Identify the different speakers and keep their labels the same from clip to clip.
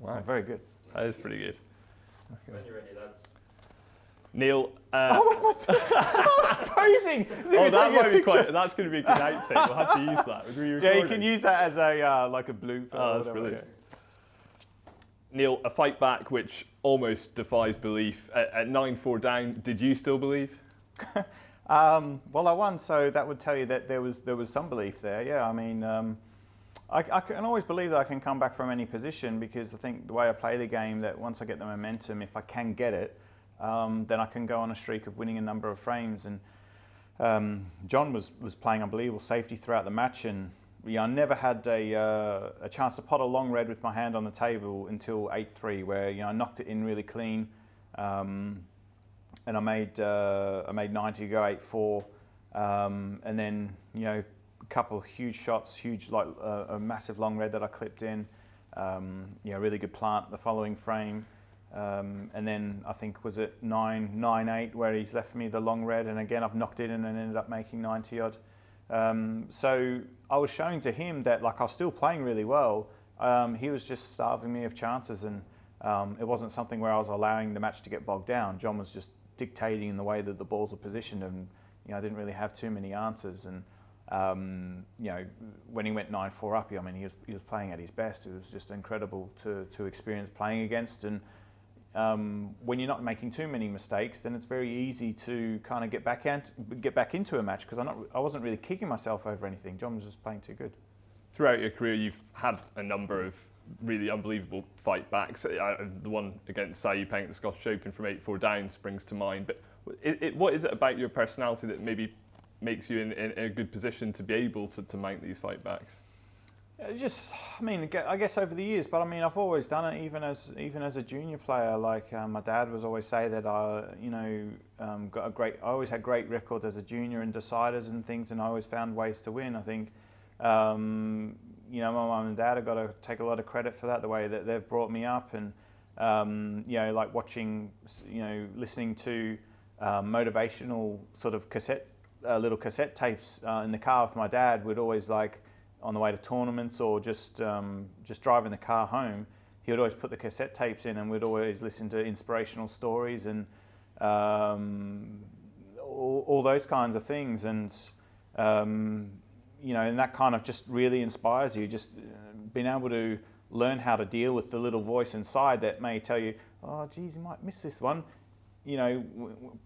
Speaker 1: Wow. Very good.
Speaker 2: That is pretty good.
Speaker 3: When you're ready, lads.
Speaker 2: Neil.
Speaker 1: I was posing.
Speaker 2: That's going to be a good outtake. We'll have to use that.
Speaker 1: Yeah, you can use that as a like a blooper.
Speaker 2: Oh, that's brilliant. Neil, a fight back which almost defies belief. At 9-4 down, did you still believe?
Speaker 1: Well, I won, so that would tell you that there was some belief there. Yeah, I mean, I can always believe that I can come back from any position, because I think the way I play the game, that once I get the momentum, if I can get it, then I can go on a streak of winning a number of frames. And John was playing unbelievable safety throughout the match, and I never had a chance to pot a long red with my hand on the table until 8-3, where I knocked it in really clean, and I made 90 to go 8-4, and then a couple of huge shots, like a massive long red that I clipped in, really good plant the following frame. And then I think was it 9-8 where he's left me the long red, and again I've knocked it in and ended up making 90 odd. So I was showing to him that I was still playing really well. He was just starving me of chances, and it wasn't something where I was allowing the match to get bogged down. John was just dictating in the way that the balls were positioned, and I didn't really have too many answers. And when he went 9-4 up, he was playing at his best. It was just incredible to experience playing against. And when you're not making too many mistakes, then it's very easy to kind of get back into a match, because I wasn't really kicking myself over anything. John was just playing too good.
Speaker 2: Throughout your career, you've had a number of really unbelievable fight backs. The one against Cazoo playing at the Scottish Open from 8-4 down springs to mind. But what is it about your personality that maybe makes you in a good position to be able to mount these fight backs?
Speaker 1: I guess over the years, but I've always done it, even as a junior player. My dad was always say that I always had great records as a junior in deciders and things, and I always found ways to win. I think, my mum and dad have got to take a lot of credit for that, the way that they've brought me up, and watching, listening to motivational sort of little cassette tapes in the car with my dad. Would always on the way to tournaments or just driving the car home, he would always put the cassette tapes in, and we'd always listen to inspirational stories and all those kinds of things. And and that kind of just really inspires you. Just being able to learn how to deal with the little voice inside that may tell you, oh, geez, you might miss this one.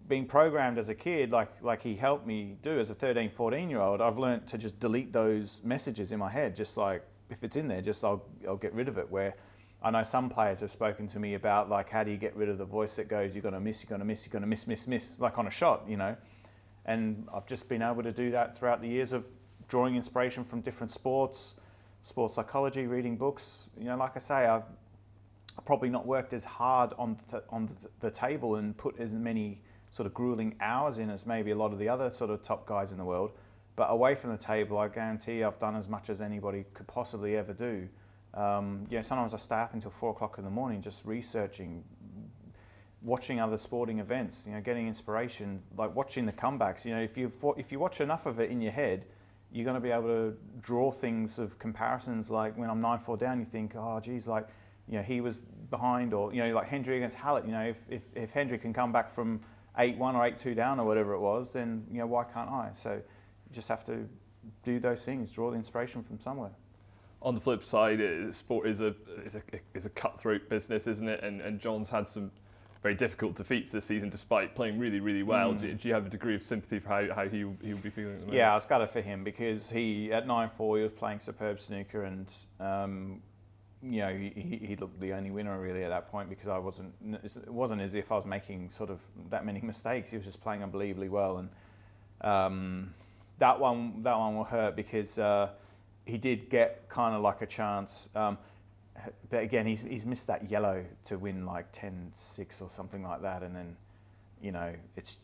Speaker 1: Being programmed as a kid, like he helped me do as a 13, 14-year-old, I've learned to just delete those messages in my head. Just if it's in there, I'll get rid of it. Where I know some players have spoken to me about how do you get rid of the voice that goes, you're going to miss, you're going to miss, you're going to miss, like on a shot, And I've just been able to do that throughout the years of drawing inspiration from different sports psychology, reading books. Like I say, I've probably not worked as hard on the table and put as many sort of grueling hours in as maybe a lot of the other sort of top guys in the world. But away from the table, I guarantee I've done as much as anybody could possibly ever do. Sometimes I stay up until 4 o'clock in the morning just researching, watching other sporting events, getting inspiration, like watching the comebacks. If you watch enough of it in your head, you're going to be able to draw things of comparisons. Like when I'm 9-4 down, you think, oh, geez, he was behind, or like Hendry against Hallett. If Hendry can come back from 8-1 or 8-2 down or whatever it was, then why can't I? So you just have to do those things, draw the inspiration from somewhere.
Speaker 2: On the flip side, sport is a cutthroat business, isn't it? And John's had some very difficult defeats this season, despite playing really, really well. Do you have a degree of sympathy for how he would be feeling at the moment?
Speaker 1: Yeah, I was gutted for him, because at 9-4 he was playing superb snooker, and he looked the only winner really at that point, because it wasn't as if I was making sort of that many mistakes. He was just playing unbelievably well, and that one will hurt, because he did get kind of like a chance. But again, he's missed that yellow to win 10-6 or something like that, and then it's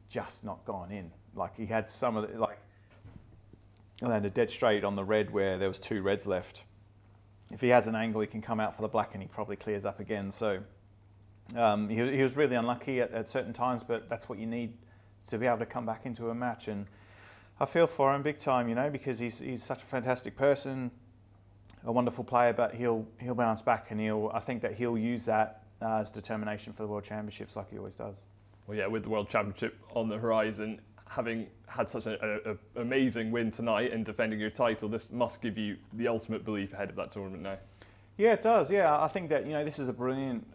Speaker 1: just not gone in. He had some of the I landed dead straight on the red where there was 2 reds left. If he has an angle, he can come out for the black, and he probably clears up again. So he was really unlucky at certain times, but that's what you need to be able to come back into a match. And I feel for him big time, because he's such a fantastic person. a wonderful player, but he'll bounce back, and I think that he'll use that as determination for the World Championships, like he always does.
Speaker 2: Well, yeah, with the World Championship on the horizon, having had such an amazing win tonight and defending your title, this must give you the ultimate belief ahead of that tournament now.
Speaker 1: Yeah, it does. Yeah, I think that this is a brilliant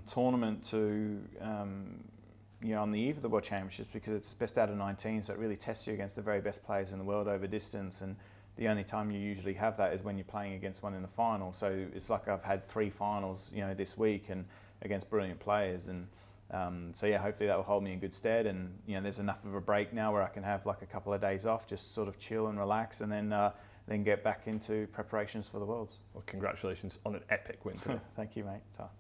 Speaker 1: tournament to on the eve of the World Championships, because it's best out of 19, so it really tests you against the very best players in the world over distance, and the only time you usually have that is when you're playing against one in the final. So it's like I've had 3 finals, this week, and against brilliant players, and so yeah, hopefully that will hold me in good stead. And there's enough of a break now where I can have like a couple of days off, just sort of chill and relax, and then get back into preparations for the Worlds.
Speaker 2: Well, congratulations on an epic win today.
Speaker 1: Thank you, mate.